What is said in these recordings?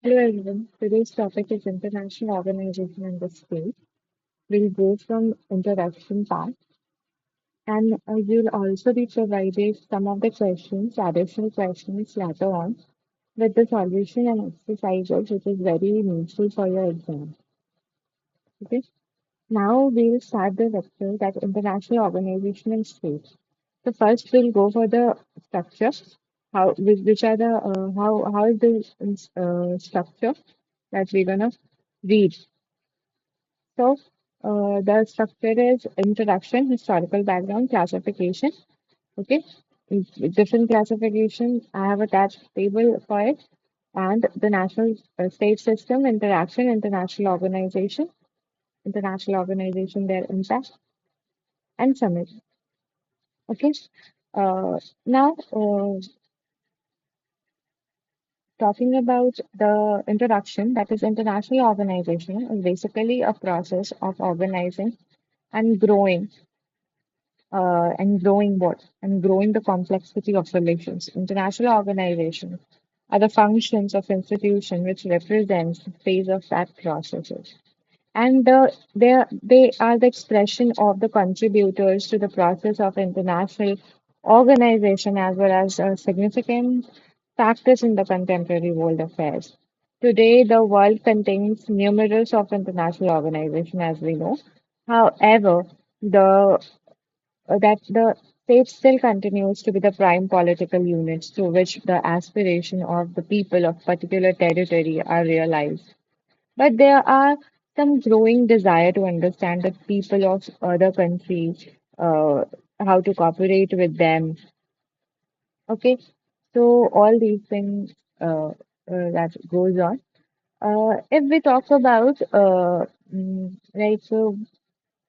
Hello everyone. Today's topic is international organization and the state. We'll go from introduction part, and you'll also be provided some of the questions, additional questions later on, with the solution and exercises, which is very useful for your exam. Okay. Now we'll start the lecture that international organization and state. So first we'll go for the structure. Which are the how is the structure that we're gonna read. So, the structure is introduction, historical background, classification. Okay, different classification. I have attached table for it, and the national state system, interaction, international organization, their impact, and summit. Okay, now talking about the introduction, that is international organization, is basically a process of organizing and growing the complexity of relations. International organizations are the functions of institution which represents the phase of that processes. And they are the expression of the contributors to the process of international organization as well as significant factors in the contemporary world affairs. Today, the world contains numerous of international organizations, as we know. However, the that the state still continues to be the prime political unit through which the aspiration of the people of particular territory are realized. But there are some growing desire to understand the people of other countries, how to cooperate with them. Okay, so all these things that goes on. If we talk about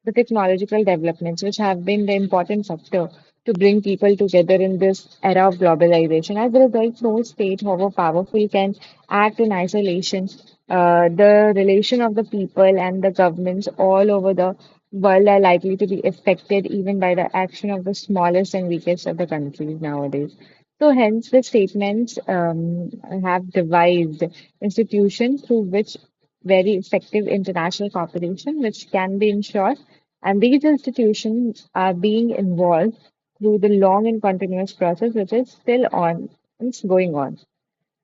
the technological developments, which have been the important factor to bring people together in this era of globalization. As a result, no state, however powerful, can act in isolation. The relation of the people and the governments all over the world are likely to be affected even by the action of the smallest and weakest of the countries nowadays. So, hence, the statements have devised institutions through which very effective international cooperation, which can be ensured. And these institutions are being involved through the long and continuous process, which is still on, it's going on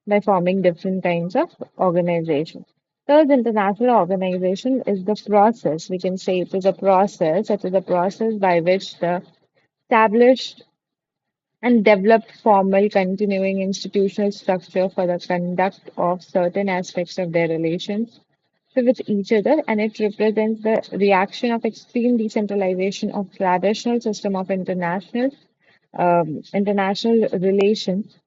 by forming different kinds of organization. Third, international organization is the process. We can say it is a process. It is a process by which the established and developed formal continuing institutional structure for the conduct of certain aspects of their relations with each other, and it represents the reaction of extreme decentralization of traditional system of international relations,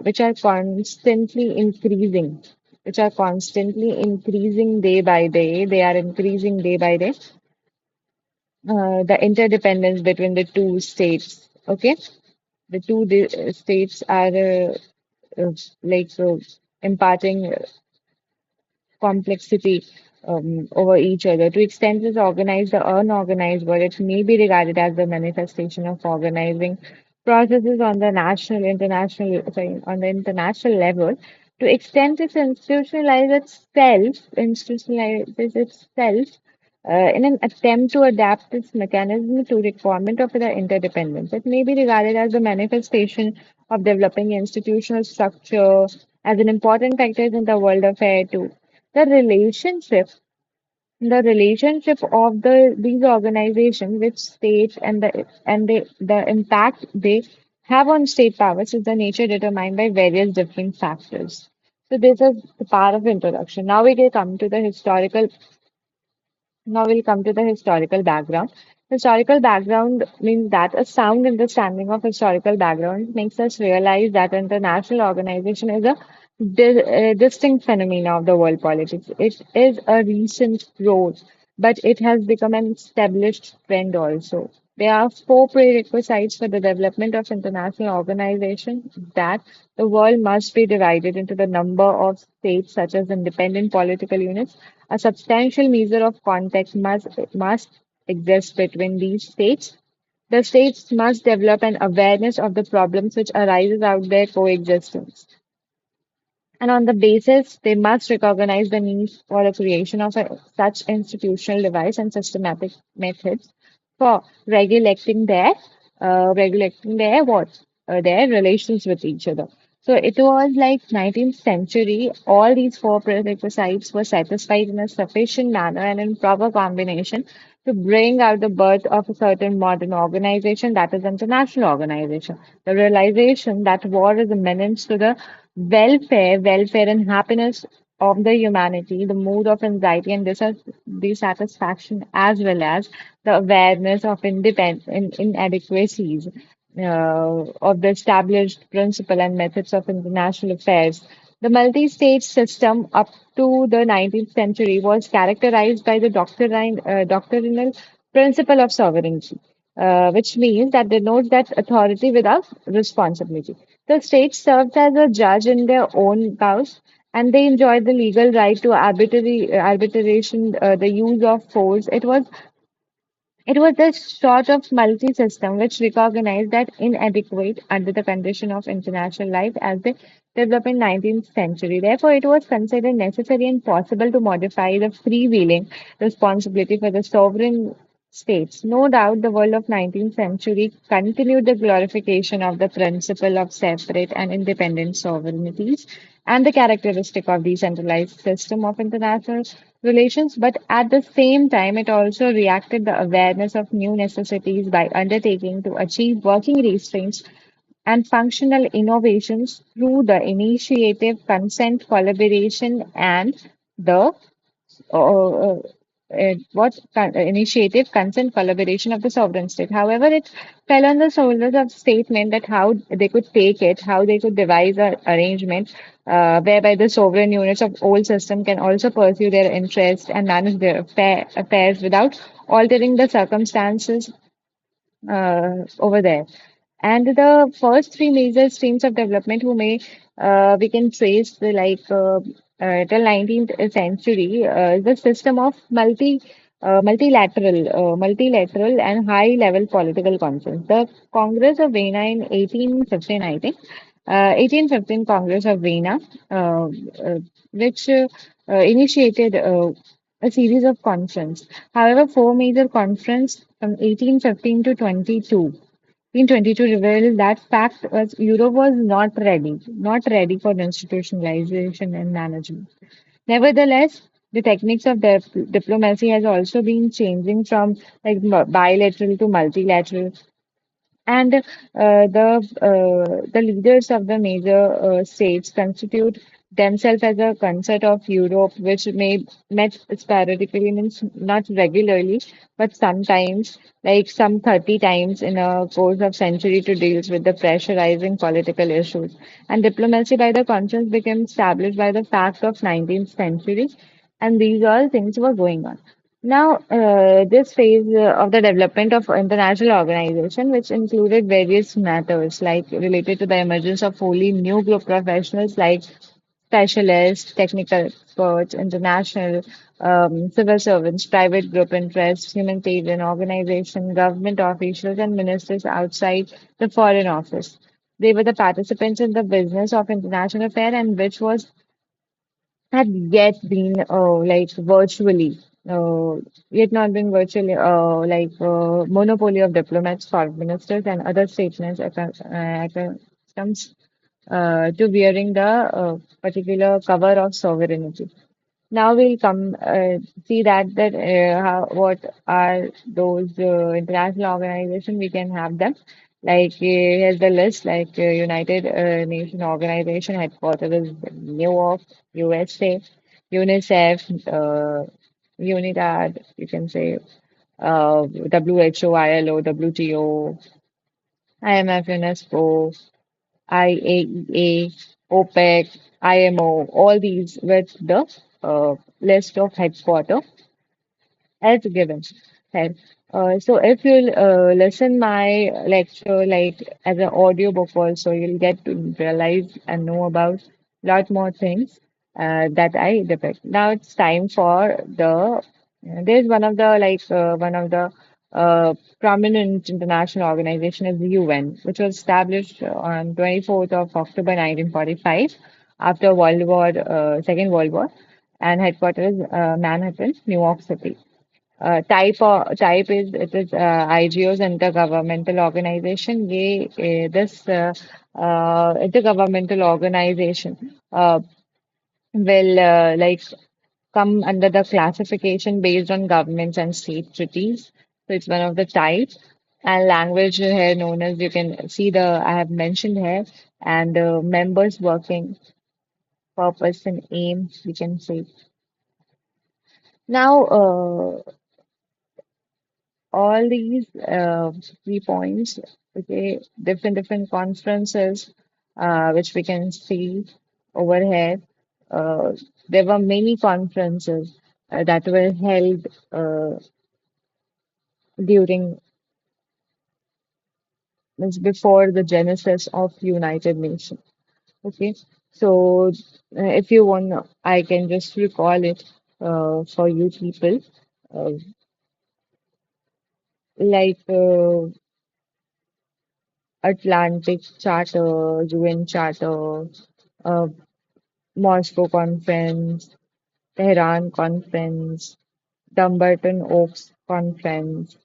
which are constantly increasing, day by day. They are increasing day by day. The interdependence between the two states. Okay, the states are uh, like imparting complexity over each other. To extend this organized or unorganized world, it may be regarded as the manifestation of organizing processes on the on the international level. To extend its institutionalizes itself in an attempt to adapt its mechanism to requirement of the interdependence. It may be regarded as the manifestation of developing institutional structure as an important factor in the world affair too. The relationship the relationship of these organizations with states and the impact they have on state powers is the nature determined by various different factors. So this is the part of introduction. Now we'll come to the historical background. Historical background means that a sound understanding of historical background makes us realize that international organization is a distinct phenomena of the world politics. It is a recent growth, but it has become an established trend also. There are four prerequisites for the development of international organization that the world must be divided into the number of states such as independent political units. A substantial measure of contact must exist between these states. The states must develop an awareness of the problems which arises out their coexistence. And on the basis, they must recognize the need for the creation of such institutional device and systematic methods for regulating their what their relations with each other. So it was like 19th century. All these four prerequisites were satisfied in a sufficient manner and in proper combination to bring out the birth of a certain modern organization, that is international organization. The realization that war is a menace to the welfare and happiness of the humanity, the mood of anxiety and dissatisfaction, as well as the awareness of inadequacies of the established principle and methods of international affairs. The multi-state system up to the 19th century was characterized by the doctrinal principle of sovereignty, which means that denotes that authority without responsibility. The state served as a judge in their own cause, and they enjoyed the legal right to arbitration, the use of force. It was this sort of multi-system which recognized that inadequate under the condition of international life as they developed in 19th century. Therefore, it was considered necessary and possible to modify the freewheeling responsibility for the sovereign states. No doubt, the world of 19th century continued the glorification of the principle of separate and independent sovereignties and the characteristic of decentralized system of international relations, but at the same time, it also reacted the awareness of new necessities by undertaking to achieve working restraints and functional innovations through the initiative, consent, collaboration, and the initiative, consent, collaboration of the sovereign state. However, it fell on the shoulders of statement that how they could take it, how they could devise an arrangement whereby the sovereign units of old system can also pursue their interests and manage their affairs without altering the circumstances over there. And the first three major streams of development who may we can trace the till 19th century the system of multilateral and high level political conference. The Congress of Vienna in 1815, I think, 1815 Congress of Vienna, which initiated a series of conference. However, four major conference from 1815 to 22 in 22 revealed that fact was Europe was not ready for institutionalization and management. Nevertheless, the techniques of diplomacy has also been changing from like bilateral to multilateral, and the leaders of the major states constitute themselves as a concert of Europe, which may met sporadically, means not regularly, but sometimes, like some 30 times in a course of century to deal with the pressurizing political issues. And diplomacy by the conference became established by the fact of 19th century, and these all things were going on. Now, this phase of the development of international organization, which included various matters like related to the emergence of wholly new group professionals like specialists, technical experts, international civil servants, private group interests, humanitarian organization, government officials, and ministers outside the Foreign Office. They were the participants in the business of international affair and which was had uh, yet not been virtually monopoly of diplomats, foreign ministers, and other statesmen accustomed to wearing the particular cover of sovereignty. Now we'll come see that what are those international organizations we can have them. Like here's the list. Like United Nation Organization headquarters is New York, USA, UNICEF, UNITAD. You can say WHO, ILO, WTO, IMF, UNESCO, IAEA, OPEC, IMO. All these with the list of headquarters as given. Right. So if you listen my lecture like as an audio book also, you'll get to realize and know about lot more things that I depict. Now it's time for there's one of the prominent international organization is the UN, which was established on 24th of October 1945 after Second World War, and headquarters Manhattan, New York City. Type is it is IGO's intergovernmental organization. This intergovernmental organization will come under the classification based on governments and state treaties. So it's one of the types. And language here known as you can see the I have mentioned here, and members working purpose and aim we can say. Now all these key points, okay, different conferences which we can see over here. Uh, there were many conferences that were held during means before the genesis of United Nations. Okay, so if you want, I can just recall it for you people, uh, like Atlantic Charter, UN Charter, uh, Moscow Conference, Tehran Conference, Dumbarton Oaks Conference,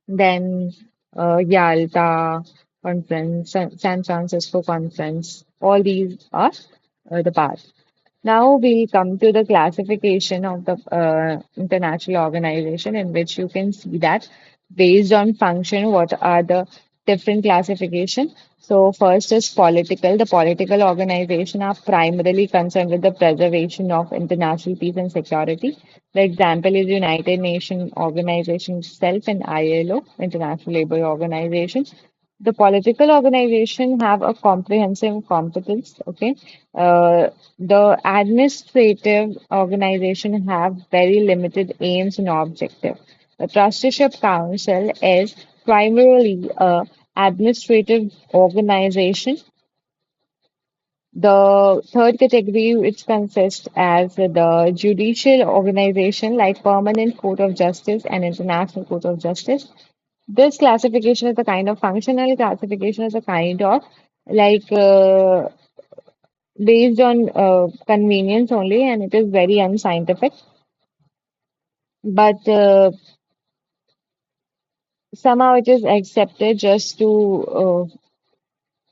then Yalta Conference, San Francisco Conference. All these are the past. Now we'll come to the classification of the international organization, in which you can see that based on function, what are the different classification. So first is political. The political organization are primarily concerned with the preservation of international peace and security. The example is United Nations Organization itself and ILO, International Labour Organization. The political organization have a comprehensive competence, okay. The administrative organization have very limited aims and objective. The trusteeship council is primarily a administrative organization. The third category, which consists as the judicial organization like Permanent Court of Justice and International Court of Justice. This classification is a kind of functional classification, is a kind of like based on convenience only, and it is very unscientific. But somehow it is accepted just to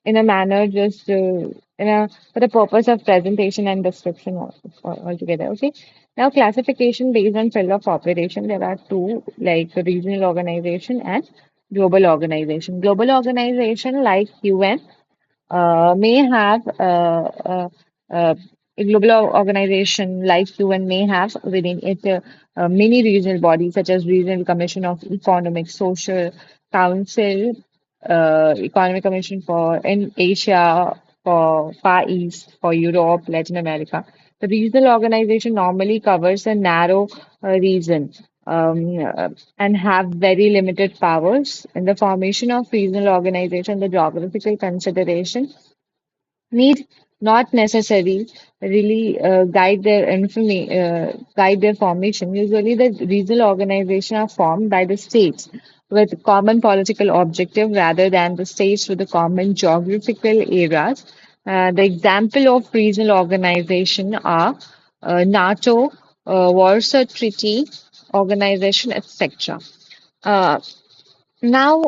in a manner, just in a for the purpose of presentation and description altogether. Okay. Now, classification based on field of operation. There are two, like regional organization and global organization. Global organization like UN may have a global organization like UN may have within it many regional bodies such as Regional Commission of Economic Social Council, Economic Commission for in Asia, for Far East, for Europe, Latin America. The regional organization normally covers a narrow region and have very limited powers. In the formation of regional organization, the geographical consideration need not necessarily really guide their formation. Usually, the regional organization are formed by the states with common political objective rather than the states with the common geographical areas. The example of regional organization are NATO, Warsaw Treaty Organization, etc. Now,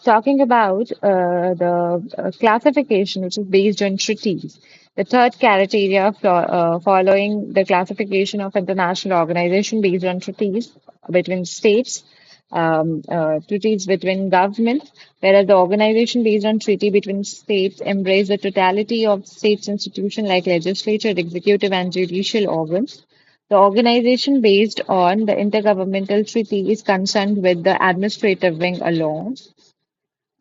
talking about the classification, which is based on treaties, the third criteria following the classification of international organization based on treaties between states, treaties between governments, whereas the organization based on treaty between states embrace the totality of states institutions like legislature, executive, and judicial organs. The organization, based on the intergovernmental treaty, is concerned with the administrative wing alone.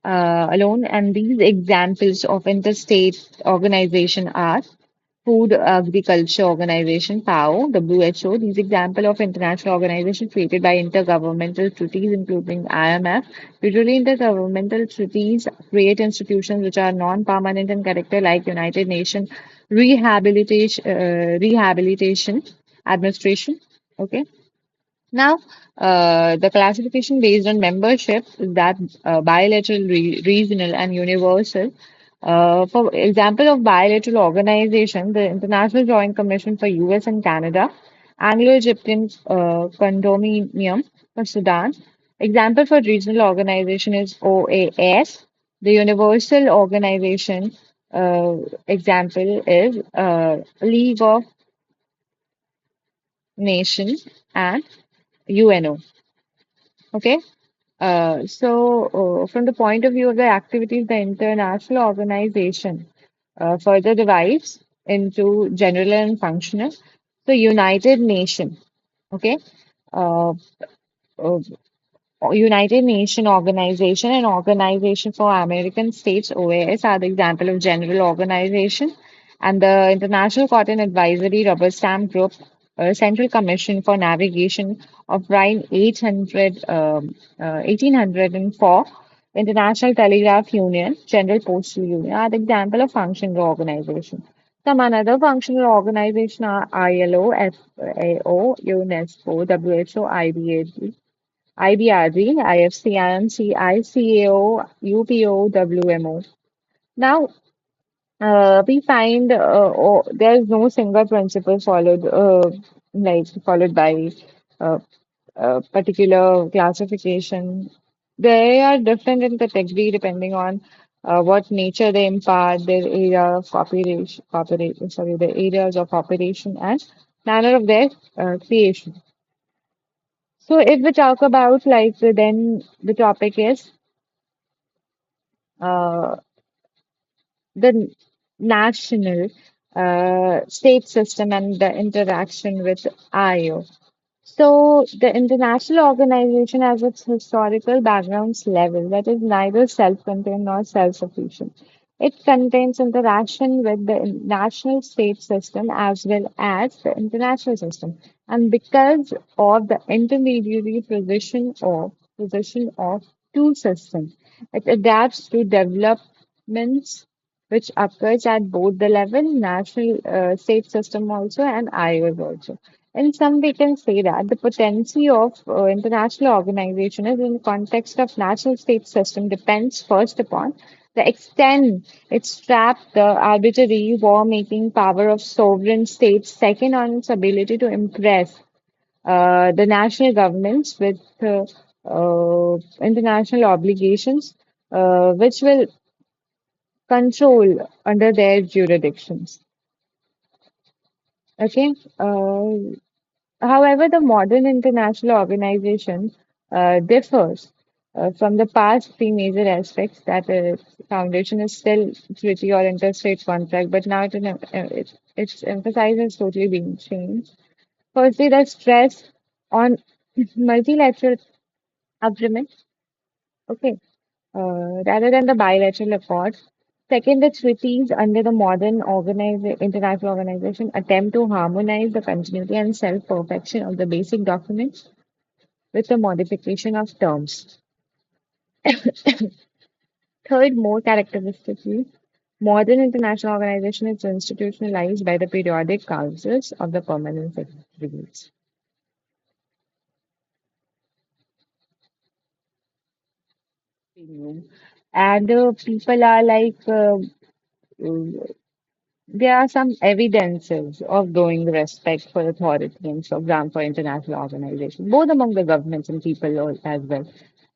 And these examples of interstate organization are Food Agriculture Organization, FAO, WHO. These example of international organization created by intergovernmental treaties, including IMF. Usually, intergovernmental treaties create institutions which are non-permanent in character, like United Nations Rehabilitation Administration. Okay. Now, the classification based on membership is that bilateral, regional, and universal. For example of bilateral organization, the International Joint Commission for US and Canada, Anglo-Egyptian Condominium for Sudan. Example for regional organization is OAS. The Universal Organization example is League of Nations and UNO. Okay. From the point of view of the activities, the international organization further divides into general and functional. So, United Nation, okay, uh, uh, United Nation Organization and Organization for American States (OAS) are the example of general organization, and the International Cotton Advisory Rubber Stamp Group, Central Commission for Navigation of Rhine 1804, International Telegraph Union, General Postal Union are the example of functional organization. Some another functional organization are ILO, FAO, UNESCO, WHO, IBAG. IBRD, IFC, IMC, ICAO, UPO, WMO. Now, we find there is no single principle followed, followed by uh, a particular classification. They are different in category depending on what nature they impart, their area of operation, the areas of operation and manner of their creation. So, if we talk about then the topic is uh, the national state system and the interaction with IO. So, the international organization has its historical backgrounds level that is neither self-contained nor self-sufficient. It contains interaction with the national state system as well as the international system. And because of the intermediary position of two systems, it adapts to developments which occurs at both the level, national state system also and IOS also. In some, we can say that the potency of international organization is in the context of national state system depends first upon the extent it strapped the arbitrary war-making power of sovereign states, second on its ability to impress the national governments with international obligations, which will control under their jurisdictions. Okay. However, the modern international organization differs from the past three major aspects that its foundation is still treaty or interstate contract, but now its emphasis is totally being changed. Firstly, the stress on multilateral agreement, okay, rather than the bilateral accords. Second, the treaties under the modern international organization attempt to harmonize the continuity and self-perfection of the basic documents with the modification of terms. Third, more characteristically, modern international organization is institutionalized by the periodic councils of the permanent secretaries. And people are there are some evidences of growing respect for authority and program for international organization, both among the governments and people as well.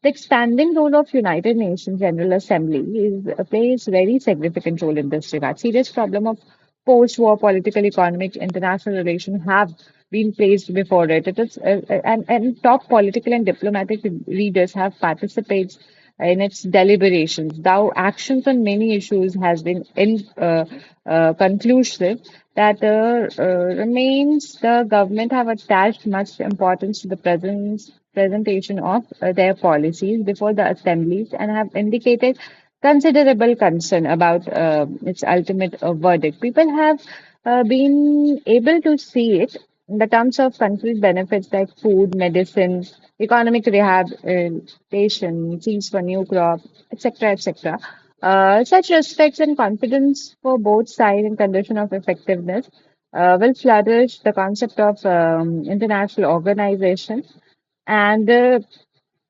The expanding role of United Nations General Assembly plays very significant role in this regard. Serious problem of post-war political, economic, international relations have been placed before it. It is, and top political and diplomatic leaders have participated in its deliberations. Though actions on many issues has been conclusive, that remains the government have attached much importance to the presentation of their policies before the assemblies and have indicated considerable concern about its ultimate verdict. People have been able to see it in the terms of concrete benefits like food, medicine, economic rehabilitation, seeds for new crop, etc., etc. Such respects and confidence for both sides in condition of effectiveness will flourish the concept of international organization and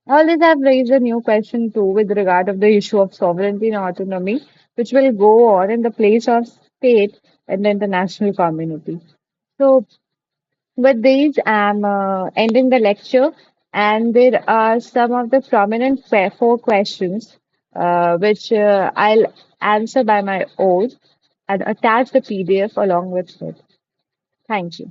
all these have raised a new question too with regard of the issue of sovereignty and autonomy. which will go on in the place of state and the international community. So, with these, I'm ending the lecture, and there are some of the prominent four questions which I'll answer by my own and attach the PDF along with it. Thank you.